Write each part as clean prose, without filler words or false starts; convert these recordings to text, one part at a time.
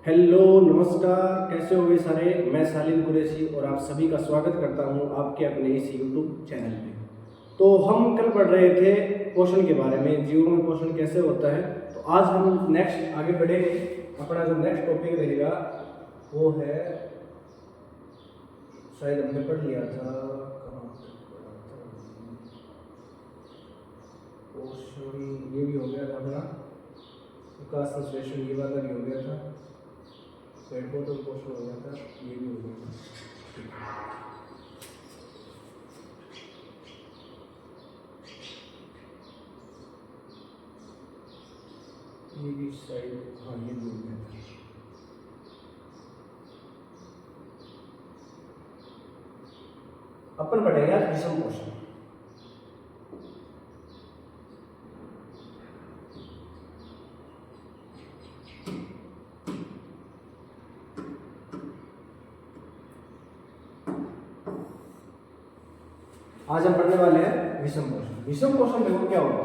Hello नमस्कार, कैसे हो वे सारे। मैं सालिम कुरैशी और आप सभी का स्वागत करता हूं आपके अपने इस यूट्यूब चैनल पे। तो हम कल पढ़ रहे थे पोषण के बारे में, जीवों में पोषण कैसे होता है। तो आज हम नेक्स्ट आगे बढ़ेंगे। अपना जो नेक्स्ट टॉपिक रहेगा वो है, शायद हमने पढ़ लिया था, कहाँ पोषण ये भी हो गया था अपना, विकास संश्लेषण ये वाला भी हो गया था, पेड़ पौधों का पोषण हो गया था, ये भी हो गया था। ये भी शायद, हाँ ये भी हो गया था। अपन पढ़ेगा विषम पोषण। आज हम पढ़ने वाले हैं विषम पोषण। विषम पोषण देखो क्या होता है।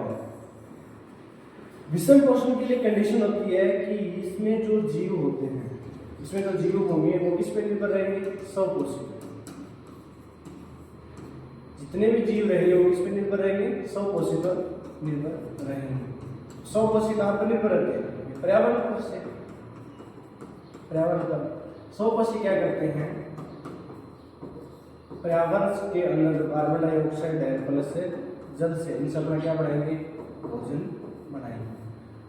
विषम पोषण के लिए कंडीशन होती है कि इसमें जो जीव होते हैं, इसमें जो जीव होंगे वो किस पे निर्भर रहेंगे, स्वपोषी। जितने भी जीव रहेंगे वो किस पे निर्भर रहेंगे, स्वपोषी पर निर्भर रहेंगे। स्वपोषी कहाँ पर निर्भर रहते हैं, पर्यावरण पर से। पर्यावरण पर स्वपोषी क्या करते हैं, पर्यावरण के अंदर जो कार्बन डाइऑक्साइड है प्लस जल से, इन सब में क्या बनाएंगे, भोजन बनाएंगे।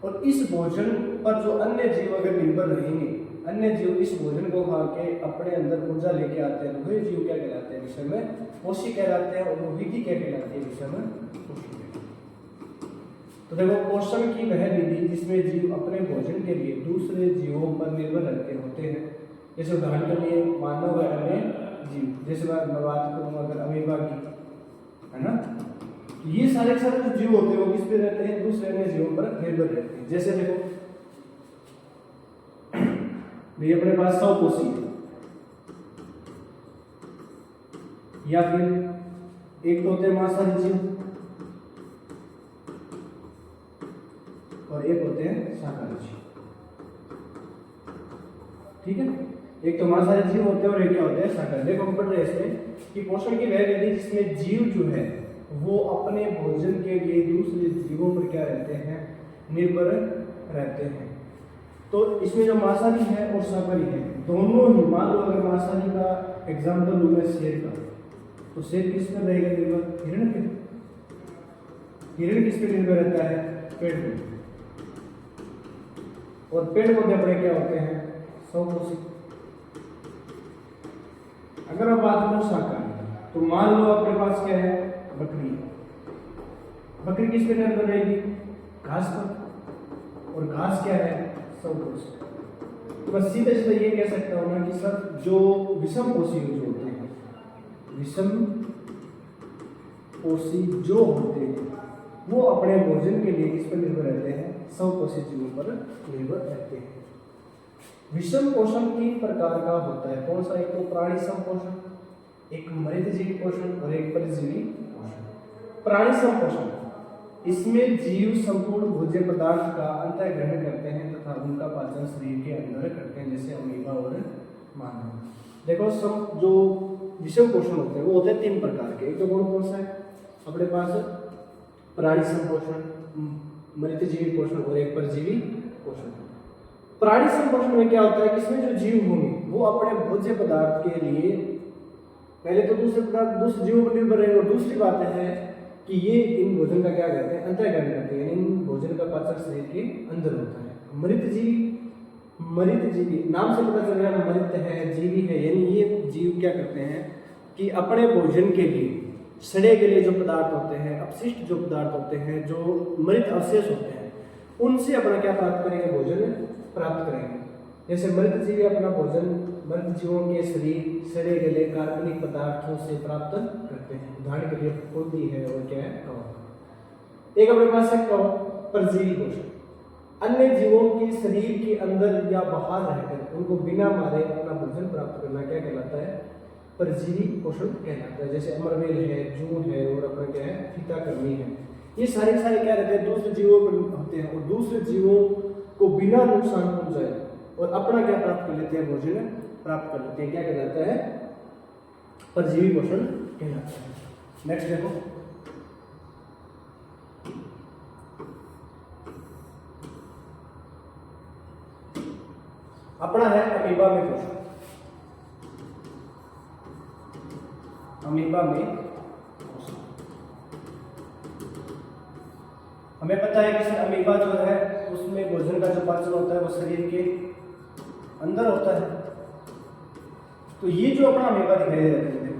और इस भोजन पर जो अन्य जीव अगर निर्भर रहेंगे, अन्य जीव इस भोजन को खा के अपने अंदर ऊर्जा लेके आते हैं, वही जीव क्या कहलाते हैं, विषय में पोषी कहलाते हैं। और वो विधि क्या कहलाती है, विषय में पोषी। तो देखो, पोषण की वह विधि जिसमें जीव अपने भोजन के लिए दूसरे जीवों पर निर्भर रहते होते हैं। जैसे उदाहरण के लिए मानव व अन्य जीव, जैसे मैं बात करूँ अगर अमीबा की, है ना, तो ये सारे जो जीव होते हैं वो किस पे रहते हैं, दूसरे अन्य जीवों पर निर्भर रहते हैं। जैसे देखो ये अपने पास स्वपोषी है, या फिर एक तो होते हैं मांसाहारी जीव और एक होते हैं शाकाहारी जीव। ठीक है, एक तो मांसाहारी जीव होते हैं और एक क्या होते हैं, शाकाहारी। देखो हम पढ़ रहे हैं इसमें कि पोषण की वह विधि जिसमें जीव जो है वो अपने भोजन के लिए दूसरे जीवों पर क्या रहते हैं, निर्भर रहते हैं। तो इसमें जो मांसाहारी है और शाकाहारी है दोनों ही, मान लो अगर मांसाहारी का एग्जाम्पल लूँ मैं शेर का, तो शेर किस पर रहेगा निर्भर, हिरण पे। हिरण किस पे निर्भर रहता है, पेड़ पे। और पेड़ पौधे अपने क्या होते हैं, स्वपोषी। अगर मैं बात करूं शाकाहारी, तो मान लो अपने पास क्या है, बकरी। बकरी किस पे निर्भर रहेगी, घास पर। और घास क्या है, स्वपोषी। तो बस सीधे सीधे ये कह सकता हूं ना कि सर जो विषम पोषी जो होते हैं, विषम पोषी जो होते हैं वो अपने भोजन के लिए किस पर निर्भर रहते हैं, स्वपोषी जीवों पर निर्भर रहते हैं। विषम पोषण 3 प्रकार का होता है। कौन सा, एक तो प्राणी संपोषण, एक मृतजीवी पोषण और एक परजीवी पोषण। प्राणी संपोषण, इसमें जीव संपूर्ण भोज्य पदार्थ का अंतःग्रहण करते हैं तथा उनका पाचन शरीर के अंदर करते हैं, जैसे अमीबा और मानव। देखो सब जो विषम पोषण होते हैं वो होते हैं 3 प्रकार के। एक तो कौन सा है अपने पास, प्राणी संपोषण, मृतजीवी पोषण और एक परजीवी पोषण। प्राणी संपोषण में क्या होता है कि इसमें जो जीव होंगे वो अपने भोज्य पदार्थ के लिए पहले तो दूसरे पदार्थ दूसरे जीवों पर निर्भर रहेंगे, और दूसरी बात है कि ये इन भोजन का क्या करते हैं, अंतःग्रहण करते हैं, इन भोजन का पाचन शरीर के अंदर होता है। मृतजीवी नाम से पता चल रहा है, मृत है, जीवी है, यानी ये जीव क्या करते हैं कि अपने भोजन के लिए सड़े गले जो पदार्थ होते हैं, अपशिष्ट जो पदार्थ होते हैं, जो मृत अवशेष होते हैं, उनसे अपना क्या प्राप्त करेंगे, भोजन प्राप्त करेंगे। जैसे मृत जीवी अपना भोजन मृत जीवों के शरीर सड़े गले कार्बनिक पदार्थों से प्राप्त करते हैं। उदाहरण के लिए फुल्दी है और क्या है, कवक। एक अपने पास है कवक, परजीवी पोषण। अन्य जीवों के शरीर के अंदर या बाहर रहकर उनको बिना मारे अपना भोजन प्राप्त करना क्या कहलाता है, परजीवी पोषण कहलाता है। जैसे अमरवेल है, जून है और अपना क्या है, फीताकर्मी है। ये सारे क्या रहते हैं, दूसरे जीवों पर होते हैं और दूसरे जीवों को बिना नुकसान पहुंचाए और अपना क्या प्राप्त कर लेते हैं, भोजन प्राप्त कर लेते हैं। क्या कहलाता है, परजीवी पोषण कहलाता है। नेक्स्ट देखो, अपना है अमीबा में पोषण। अमीबा में पोषण हमें पता है कि अमीबा जो है उसमें भोजन का जो पाचन होता है वो शरीर के अंदर होता है। तो ये जो अपना अमीबा दिखाई दे रहा है,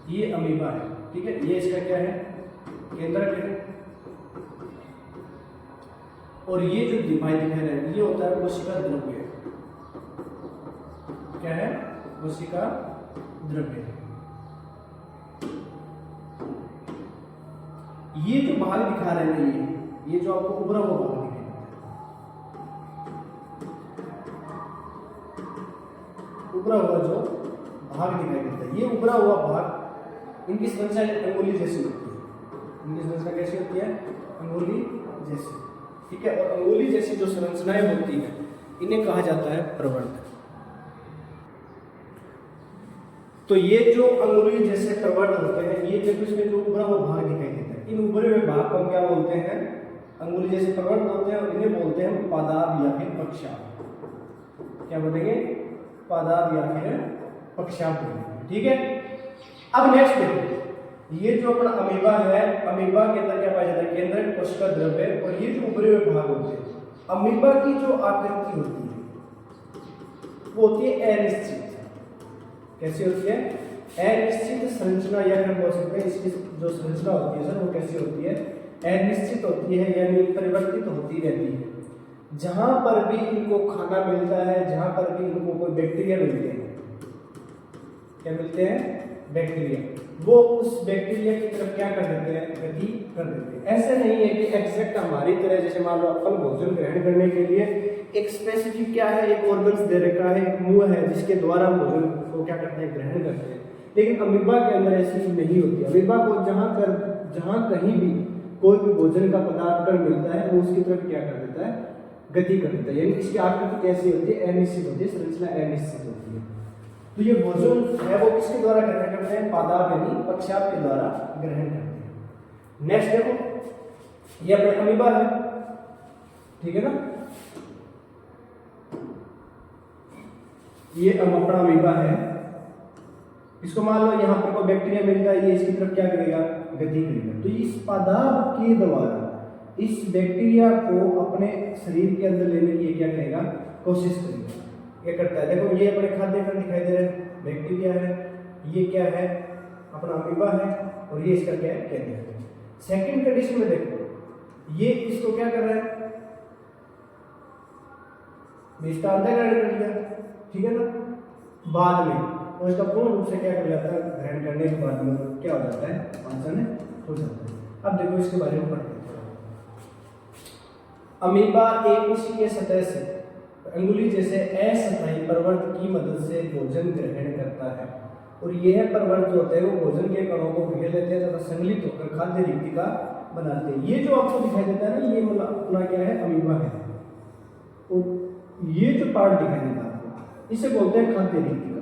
ये अमीबा है, ठीक है। ये इसका क्या है, केंद्रक है। और ये जो दिखाई दिखा रहा है ये होता है कोशिका द्रव्य। क्या है, कोशिका द्रव्य। ये जो भाग दिखा रहे हैं, ये जो आपको उभरा हुआ भाग दिखाई देता है, उभरा हुआ जो भाग दिखाई देता है, ये उभरा हुआ भाग, इनकी संरचना अंगुली जैसी होती है। इनकी संरचना कैसी होती है, अंगुली जैसी, ठीक है। और अंगुली जैसी जो संरचनाएं होती है इन्हें कहा जाता है प्रवर्ध। तो ये जो अंगुली जैसे प्रवर्ध होते हैं, ये जब इसमें जो उभरा हुआ भाग दिखाई देता है, इन उभरे हुए भाग को क्या बोलते हैं, अंगुली जैसे प्रवर्ध होते हैं, और इन्हें बोलते हैं पादाब या फिर पक्षाभ। क्या बोलेंगे, पादाब या फिर पक्षाभ बोलेंगे, ठीक है। अब नेक्स्ट देखो, ये जो अपना अमीबा है, अमीबा के अंदर क्या पाया जाता है, केंद्रक कोशिका द्रव्य। और ये जो उभरे हुए भाग होते हैं, अमीबा की जो आकृति होती है वो होती है अनिश्चित। कैसी होती है, अनिश्चित संरचना, या हम बोल सकते हैं इसकी जो संरचना होती है सर वो कैसी होती है, अनिश्चित होती है, यानी परिवर्तित होती रहती है। जहां पर भी इनको खाना मिलता है, जहां पर भी इनको कोई बैक्टीरिया मिलते हैं, क्या मिलते हैं, बैक्टीरिया, वो उस बैक्टीरिया की तरफ क्या कर देते हैं, गति कर देते हैं। ऐसे नहीं है कि एग्जैक्ट हमारी तरह, जैसे मान लो अपन भोजन ग्रहण करने के लिए एक स्पेसिफिक क्या है, एक ऑर्गन्स दे रखा है, एक मुंह है जिसके द्वारा हम भोजन को क्या करते हैं, ग्रहण करते हैं। लेकिन अमीबा के अंदर ऐसी चीज नहीं होती। अमीबा को जहां कहीं भी कोई भी भोजन का पदार्थ कण मिलता है वो उसकी तरफ क्या कर देता है, गति कर देता है। यानी इसकी आकृति कैसी होती है, अनिश्चित होती है, संरचना अनिश्चित होती है। तो ये भोजन है वो किसके द्वारा ग्रहण करते हैं, पादाब यानी पक्षाभ के द्वारा ग्रहण करते हैं। नेक्स्ट देखो, ये अपना अमीबा है, ठीक है ना, ये अपना अमीबा है। इसको मान लो यहाँ पर कोई बैक्टीरिया मिलता है, ये इसकी तरफ क्या करेगा, गति करेगा। तो इस पादाब के द्वारा इस बैक्टीरिया को अपने शरीर के अंदर लेने की क्या करेगा, कोशिश करेगा। क्या करता है, देखो ये अपने खाद्य कण दिखाई दे रहे हैं, बैक्टीरिया है, ये क्या है, अपना अमीबा है, और ये इसका क्या है, केंद्र है। सेकंड कंडीशन में देखो, ये इसको क्या कर रहा है, इसका अंतःग्रहण कर लिया, ठीक है ना, बाद में और इसका पूर्ण रूप से क्या कर जाता है, ग्रहण करने के बाद में क्या हो जाता है, पाचन हो जाता है। अब देखो इसके बारे में पढ़ते हैं। अमीबा एक कोशिकीय सतह से अंगुली जैसे अस्थायी प्रवर्त की मदद से भोजन ग्रहण करता है, और यह प्रवर्त जो होते हैं वो भोजन के कणों को घेर लेते हैं तथा संगलित होकर खाद्य रिक्तिका बनाते हैं। ये जो आपको दिखाई देता है ना, ये अपना क्या है, अमीबा है। और ये जो पार्ट दिखाई देता है इसे बोलते हैं खाद्य रिक्तिका।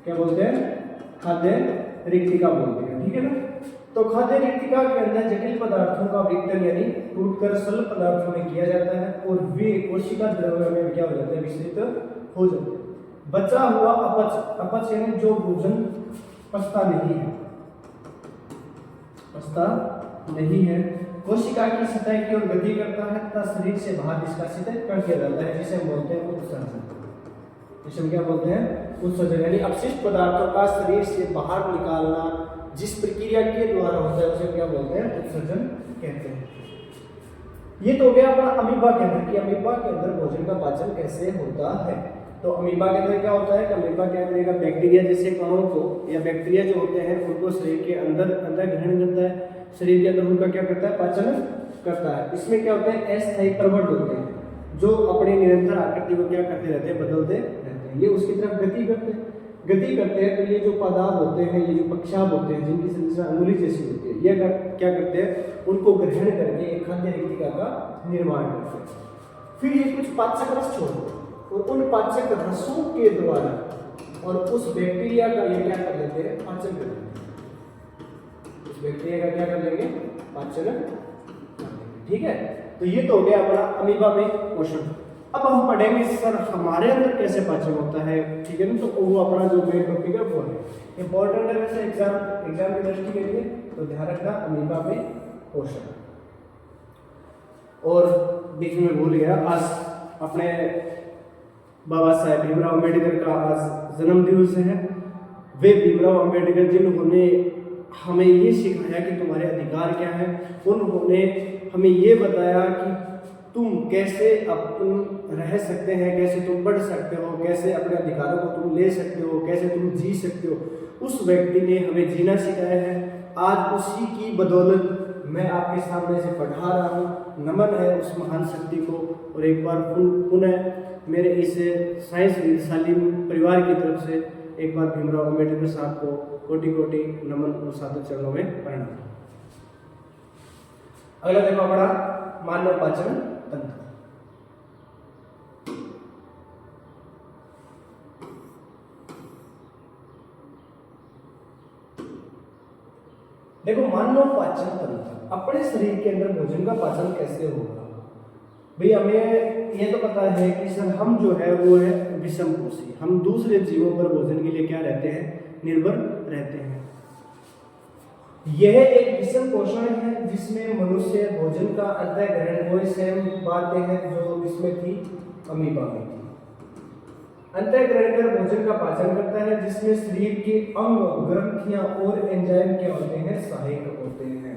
क्या बोलते हैं, खाद्य रिक्तिका बोलते हैं, ठीक है ना। तो खाद्य रिक्तिका के अंदर जटिल पदार्थों का विघटन यानी टूटकर सरल पदार्थों में किया जाता है, और वे कोशिका द्रव्य में क्या हो जाते हैं, विस्तृत हो जाते हैं। बचा हुआ अपच, अपच यानी जो भोजन पचता नहीं है, पचता नहीं है, कोशिका की सतह की ओर गति करता है तथा शरीर से बाहर निष्कासित कर दिया जाता है, जिसे हम बोलते हैं उत्सर्जन। जिसे हम क्या बोलते हैं, उत्सर्जन, यानी अपशिष्ट पदार्थों का शरीर से बाहर निकालना जिस प्रक्रिया के द्वारा होता है उसे क्या बोलते हैं, उत्सर्जन कहते हैं। ये तो हो गया अपना अमीबा के अंदर कि अमीबा के अंदर भोजन का पाचन कैसे होता है। तो अमीबा के अंदर क्या होता है कि अमीबा क्या करेगा, बैक्टीरिया जैसे कणों को या बैक्टीरिया जो होते हैं उनको शरीर के अंदर ग्रहण करता है, शरीर के अंदर उनका क्या करता है, पाचन करता है। इसमें क्या होता है, अस्थायी प्रवर्त होते हैं जो अपने निरंतर आकृति को क्या करते रहते हैं, बदलते रहते हैं। ये उसकी तरफ गति करते हैं, गति करते हैं, तो ये जो पदार्थ होते हैं, ये जो पक्षाभ होते हैं जिनकी संरचना अंगुली जैसी होती है, ये क्या करते हैं, उनको ग्रहण करके एक खाद्य रिक्तिका का निर्माण करते हैं। फिर ये कुछ पाचक रस छोड़ते हैं और उन पाचक रसों के द्वारा और उस बैक्टीरिया का ये क्या कर लेते हैं, पाचन कर लेते हैं। उस बैक्टीरिया का क्या कर लेंगे, पाचन कर लेंगे। ठीक है, तो ये तो हो गया अपना अमीबा में पोषण। अब हम पढ़ेंगे सर हमारे अंदर कैसे पाचन होता है। ठीक है ना, तो वो अपना जो मेन टॉपिक है वो है इंपॉर्टेंट है वैसे एग्जाम की दृष्टि के लिए, तो ध्यान रखना अमीबा में पोषण। और बीच में भूल गया, आज अपने बाबा साहेब भीमराव अम्बेडकर का आज जन्म दिवस है। वे भीमराव अम्बेडकर जिन्होंने हमें ये सिखाया कि तुम्हारे अधिकार क्या है, उन्होंने हमें ये बताया कि तुम कैसे अपन रह सकते हैं, कैसे तुम बढ़ सकते हो, कैसे अपने अधिकारों को तुम ले सकते हो, कैसे तुम जी सकते हो। उस व्यक्ति ने हमें जीना सिखाया है। आज उसी की बदौलत मैं आपके सामने से पढ़ा रहा हूँ। नमन है उस महान शक्ति को। और एक बार पुनः मेरे इस साइंस वैधशाली परिवार की तरफ से एक बार भीमराव अम्बेडकर साहब को कोटि कोटि नमन और सादर चरणों में प्रणाम। अगला देखो हमारा मानव पाचन तंत्र। देखो मानव पाचन तंत्र, अपने शरीर के अंदर भोजन का पाचन कैसे होगा भाई, हमें ये तो पता है कि सर हम जो है वो है विषमपोषी, हम दूसरे जीवों पर भोजन के लिए क्या रहते हैं, निर्भर रहते हैं। यह एक विषम पोषण है जिसमें मनुष्य भोजन का अंतः ग्रहण, वही सेम बातें हैं जो इसमें थी अमीबा में थी। अंतः ग्रहण कर भोजन का पाचन करता है, जिसमें शरीर के अंग, ग्रंथियां और एंजाइम क्या होते हैं, सहायक होते हैं।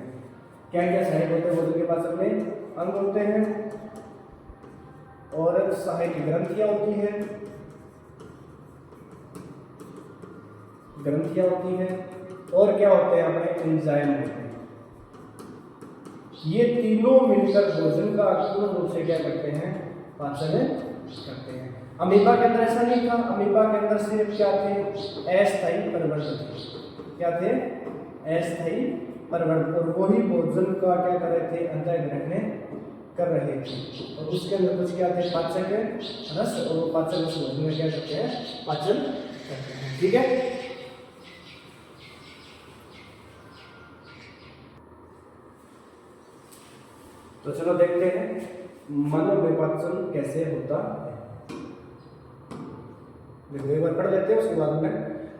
क्या क्या सहायक होते हैं भोजन के पाचन में? अंग होते हैं और सहायक ग्रंथियां होती हैं, और क्या होते हैं अपने एंजाइम होते हैं। ये तीनों मिलकर भोजन का पूर्ण रूप से क्या करते हैं, पाचन करते हैं। अमीबा के अंदर ऐसा नहीं था, अमीबा के अंदर सिर्फ क्या थे, अस्थायी परिवर्तन थे। क्या थे? अस्थायी परिवर्तन, और वही भोजन का क्या कर रहे थे, अंतः ग्रहण कर रहे थे। और उसके अंदर कुछ क्या थे, पाचक रस, और वो पाचक रस भोजन में क्या करते हैं, पाचन करते हैं। ठीक है, तो चलो देखते हैं मानव में पाचन कैसे होता है। देखो एक बार पढ़ लेते हैं, उसके बाद में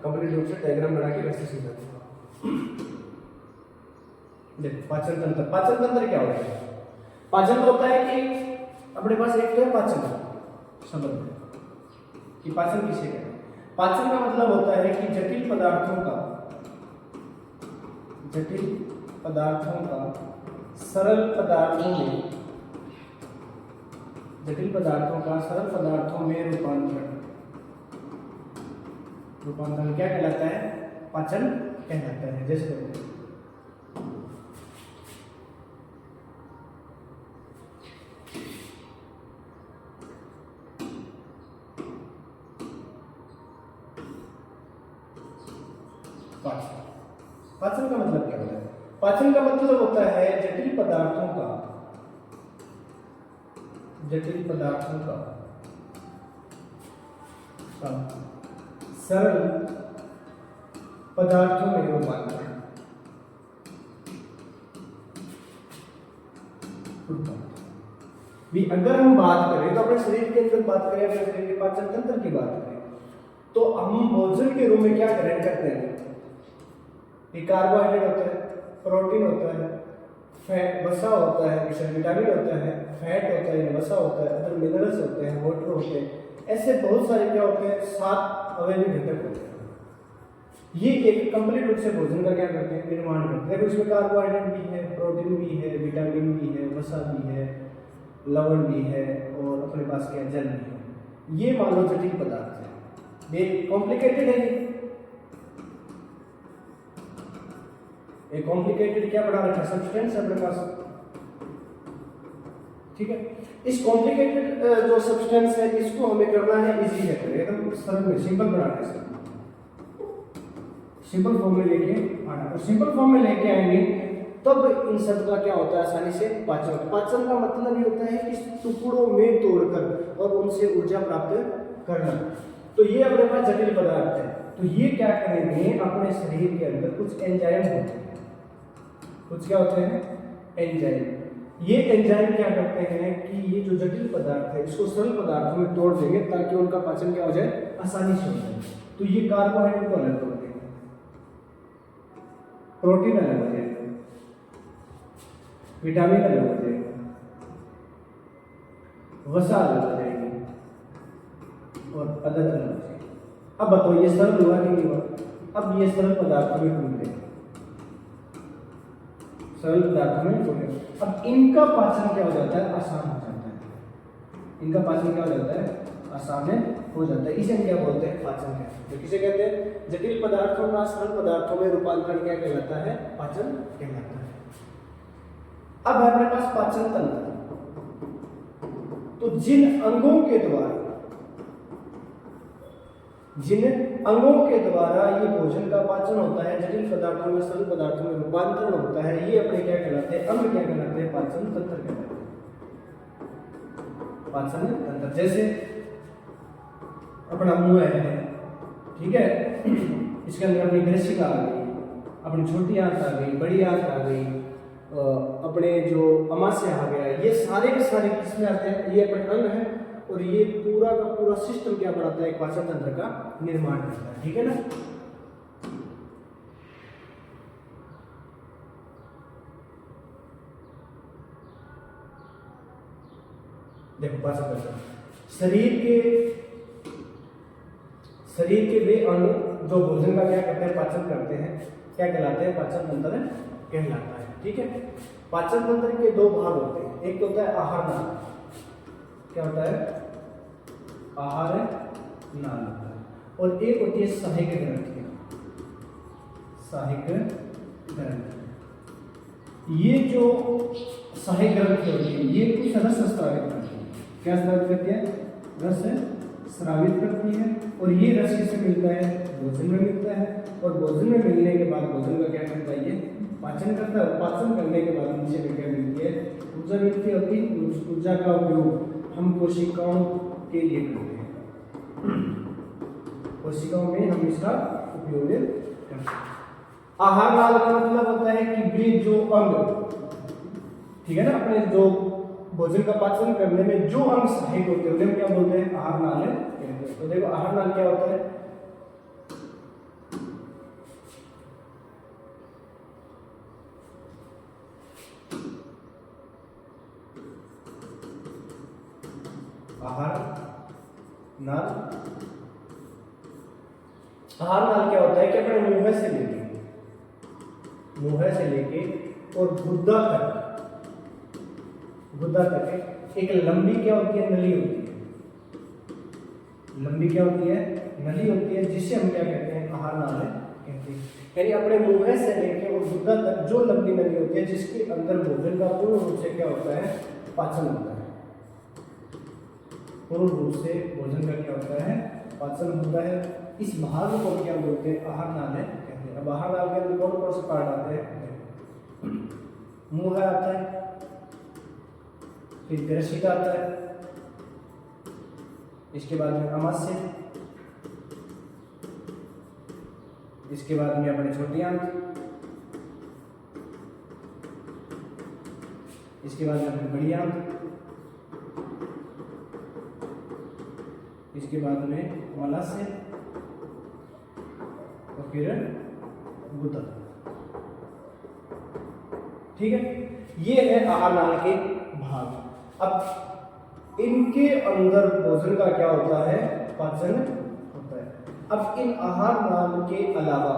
कंप्लीट रूप से डायग्राम बना के वैसे समझाते हैं। देखो पाचन तंत्र, पाचन तंत्र क्या होता है? पाचन होता है कि अपने पास एक तो है पाचन शब्द कि पाचन किसे कहते हैं। पाचन का मतलब होता है कि जटिल पदार्थों का सरल पदार्थों में रूपांतरण क्या कहलाता है, पाचन कहलाता है। जैसे पाचन का मतलब क्या होता है? पाचन का मतलब होता है जटिल पदार्थों का सरल पदार्थों में रूपांतरण। भी अगर हम बात करें तो अपने शरीर के अंदर बात करें, अपने शरीर के पाचन तंत्र की बात करें, तो हम भोजन के रूप में क्या ग्रहण करते हैं? कार्बोहाइड्रेट होता है, प्रोटीन होता है, फैट वसा होता है, विटामिन होता है, फैट होता है, वसा होता है, अदर मिनरल्स होते हैं, वाटर होते हैं। ऐसे बहुत सारे क्या होते हैं, 7 अवयवी घटक होते हैं। ये एक कंप्लीट रूप से भोजन का क्या करते हैं, निर्माण करते हैं। इसमें कार्बोहाइड्रेट भी है, प्रोटीन भी है, विटामिन भी है, वसा भी है, लवण भी है, और अपने पास क्या जल भी है। ये मान लो जटिल पदार्थ है, ये कॉम्प्लिकेटेड है। एक कॉम्प्लिकेटेड क्या बना रखा है, सब्सटेंस अपने पास। ठीक है, इस कॉम्प्लिकेटेड जो सब्सटेंस है इसको हमें करना है इजी है, एकदम सरल में सिंपल बनाना है। सिंपल फॉर्म में लेके आना, और सिंपल फॉर्म में लेके आएंगे तब इन सब का क्या होता है, आसानी से पाचन। पाचन का मतलब ये होता है कि टुकड़ों में तोड़कर और उनसे ऊर्जा प्राप्त करना। तो ये अपने पास जटिल पदार्थ है, तो ये क्या करेंगे, अपने शरीर के अंदर कुछ एंजाइम होते हैं, कुछ क्या होते हैं, एंजाइम। ये एंजाइम क्या करते हैं कि ये जो जटिल पदार्थ है इसको सरल पदार्थों में तोड़ देंगे ताकि उनका पाचन क्या हो जाए, आसानी से हो जाए। तो ये कार्बोहाइड्रेट को अलग तोड़ देंगे, प्रोटीन अलग हो जाएगा, विटामिन अलग हो जाएगा, वसा अलग हो जाएगी और अदर अलग हो जाएगी। अब बताओ ये सरल हुआ कि नहीं हुआ? अब ये सरल पदार्थों में टूट गए, सरल पदार्थों में टूट गए। अब इनका पाचन क्या हो जाता है, आसान हो जाता है। इनका पाचन क्या हो जाता है, आसान हो जाता है। इसे हम क्या बोलते हैं, पाचन कहते हैं। तो किसे कहते हैं, जटिल पदार्थों का सरल पदार्थों में रूपांतरण क्या कहलाता है, पाचन कहलाता है। अब है अपने पास पाचन तंत्र। तो जिन अंगों के द्वारा ये भोजन का पाचन होता है, जटिल पदार्थों में सरल पदार्थों में रूपांतरण होता है, ये अपने क्या कहलाते हैं, अंग क्या कहलाते हैं, पाचन तंत्र कहलाते हैं। पाचन तंत्र जैसे अपना मुंह है, ठीक है, इसके अंदर अपनी ग्रसिका आ गई, अपनी छोटी आंत आ गई, बड़ी आंत आ गई, अपने जो अमाशय आ गया, ये सारे के सारे किसमें आते हैं, ये अपने अंग है। और ये पूरा का पूरा सिस्टम क्या बनाता है, एक पाचन तंत्र का निर्माण करता है, ठीक है ना। देखो पाचन तंत्र, शरीर के वे अंग जो भोजन का क्या करते हैं, पाचन करते हैं, क्या कहलाते हैं, पाचन तंत्र कहलाता है, ठीक है। पाचन तंत्र के दो भाग होते हैं, एक तो होता है आहार नाल, क्या होता है, आहार नाल होता है, और एक होती है सहायक ग्रंथियां, सहायक ग्रंथि। ये जो सहायक ग्रंथि होती है ये कुछ रस स्रावित करती है, क्या स्रावित करती है, रस स्रावित करती है। और ये रस किससे मिलता है, भोजन में मिलता है, और भोजन में मिलने के बाद भोजन का क्या करता है, ये पाचन करता है। पाचन करने के बाद नीचे में क्या मिलती है, ऊर्जा मिलती है। और इस ऊर्जा का उपयोग हम कोशिकाओं के लिए करते हैं, कोशिकाओं में हम इसका उपयोग करते हैं। आहार नाल का मतलब होता है कि वे जो अंग, ठीक है ना, अपने जो भोजन का पाचन करने में जो अंग सहायक होते हैं उन्हें क्या बोलते हैं, आहार नाल कहते हैं। तो देखो आहार नाल क्या होता है, आहार नाल क्या होता है कि अपने मुंह से लेके और गुद्दा तक एक लंबी क्या होती है, नली होती है, लंबी क्या होती है, नली होती है, जिसे हम क्या कहते हैं, आहार नाल कहते हैं। यानी अपने मुंह से लेके और गुद्दा तक जो लंबी नली होती है जिसके अंदर भोजन का पूर्ण रूप से क्या होता है, पाचन होता है, पूर्ण रूप से भोजन का क्या होता है, पाचन होता है। इस भाग को क्या बोलते हैं, आहार नाल कहते हैं। अब आहार नाल के अंदर कौन कौन से पार्ट आते हैं, मुंह आता है, फिर ग्रसिका आता है, इसके बाद में अमाशय, इसके बाद में अपने छोटी आंत, इसके बाद में अपनी बड़ी आंत, इसके बाद में मलाशय और फिर गुदा, ठीक है। ये है आहार नाल के भाग। अब इनके अंदर भोजन का क्या होता है, पाचन होता है। अब इन आहार नाल के अलावा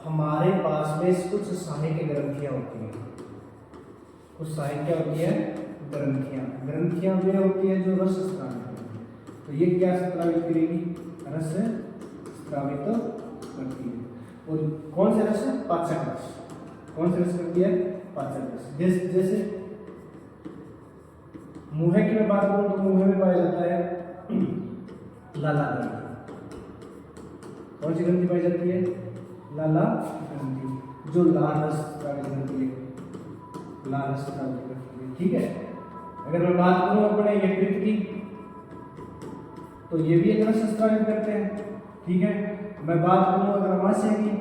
हमारे पास में कुछ सहायक ग्रंथियां होती हैं, कुछ सहायक क्या होती है, ग्रंथियां वे होती है जो रस स्रावित करती है। तो ये क्या स्रावित करेगी, रस स्रावित करती है। और कौन से रस, पाचक रस, कौन से रस करती है, पाचक रस। जैसे मुंह की मैं बात करूं तो मुंह में पाया जाता है लाला ग्रंथि। कौन सी ग्रंथि पाई जाती है, लाला ग्रंथि, जो लाल रस स्रावित करती है, लाल रस स्रावित करती है। ठीक है, अगर मैं बात करूं अपने यकृत की, तो ये भी एक रस स्रावित करते हैं। ठीक है, मैं बात करूं अगर अमाशय की,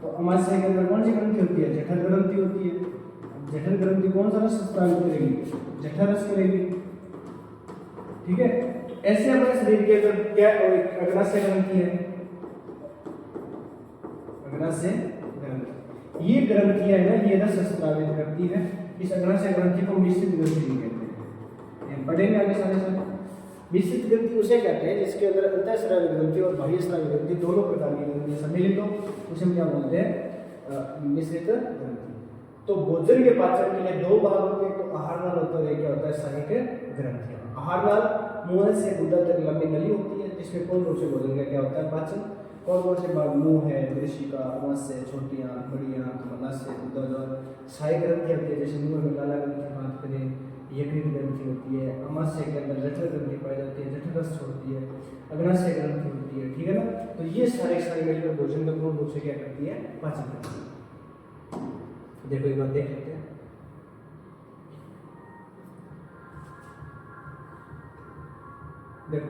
तो अमाशय के अंदर कौन सी ग्रंथि होती है? जठर ग्रंथि होती है। जठर ग्रंथि कौन सा रस स्रावित करेगी? जठर रस करेगी। ठीक है, ऐसे अपने शरीर के अंदर क्या अग्नाशय ग्रंथि है, अग्नाशय ग्रंथि, ये ग्रंथियां है ना, ये रस स्रावित करती है। इस अग्नाशय ग्रंथि को मिश्रित ग्रंथि कहते हैं। पढ़ेंगे आगे सारे सारे। मिश्रित ग्रंथि उसे कहते हैं जिसके अंदर अंतःस्रावी ग्रंथि और बाह्यस्रावी ग्रंथि दोनों प्रकार की ग्रंथि सम्मिलित हो, उसे हम क्या बोलते हैं? मिश्रित ग्रंथि। तो भोजन के पाचन के लिए दो भाग होते हैं, तो आहार नाल होता है, क्या होता है? सहायक ग्रंथियां। आहार नाल मुंह से गुदा तक लंबी नली होती है, जिसमें पूर्ण रूप से भोजन का क्या होता है? पाचन। कौन कौन से भाग? मुंह है, दृशिका, अमाशय, छोटी आंत, बड़ी आंत, मलाशय, गुदा और सहायक ग्रंथि होती है, जैसे मुंह में लाला ग्रंथि बात करें, यकृत ग्रंथि होती है, अमाशय के अंदर जठर ग्रंथि पाई जाती है, जठर रस छोड़ती है, अग्नाशय ग्रंथि होती है। ठीक है ना, तो ये सारे मिलकर भोजन का पूर्ण रूप से क्या करती है? पाचन करती है। देखो एक बार देख लेते हैं। देखो,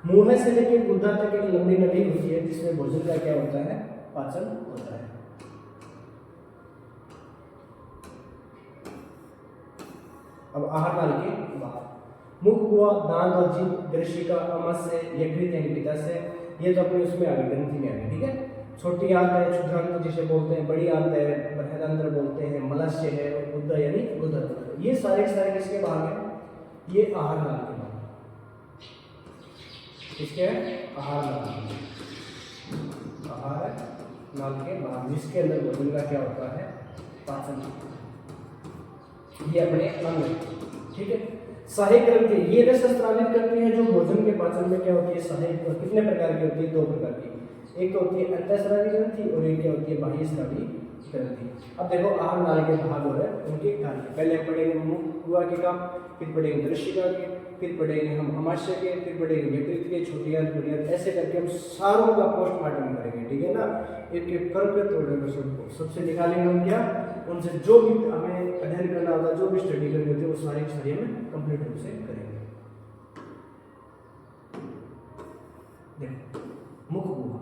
मुंह से लेकर गुदा तक एक लंबी नली होती है, जिसमें भोजन का क्या होता है? पाचन होता है। अब आहार नाल के बाहर मुख हुआ, दांत और जीभ, दृशिका, अमाशय, यकृत यानी पित्ताशय, ये तो अपने उसमें आ गए, ग्रंथि में आ गए। ठीक है, छोटी आंत है, क्षुद्रांत जिसे बोलते हैं, बड़ी आंत है, बृहदांत्र बोलते हैं, मलाशय है, और गुदा यानी गुदा। ये सारे किसके भाग हैं? ये आहार नाल के भाग। किसके हैं? आहार नाल, आहार नाल के भाग, जिसके अंदर भोजन का क्या होता है? पाचन। ये अपने अंग। ठीक है, सहायक ग्रंथि ये रस स्रावित करती है, जो भोजन के पाचन में क्या होती है? सहायक। कितने प्रकार की होती है? दो प्रकार की। एक तो होती है अंतःस्रावी ग्रंथि और एक क्या होती है? बाह्यस्रावी ग्रंथि। अब देखो आहार नाल के भाग हो रहे हैं, उनके कार्य। पहले हम पढ़ेंगे मुख हुआ के काम, फिर पढ़ेंगे दृशिका के, फिर पढ़ेंगे हम अमाशय के, फिर पढ़ेंगे यकृत के, छोटी आंत, बड़ी आंत, ऐसे करके हम सारों का पोस्टमार्टम करेंगे। ठीक है ना, एक एक करके तोड़ेंगे सबको, सबसे निकालेंगे हम क्या, उनसे जो भी हमें अध्ययन करना होगा, जो भी स्टडी करनी होती है, वो सारी स्टडी में कंप्लीट रूप से करेंगे। देखो मुख हुआ,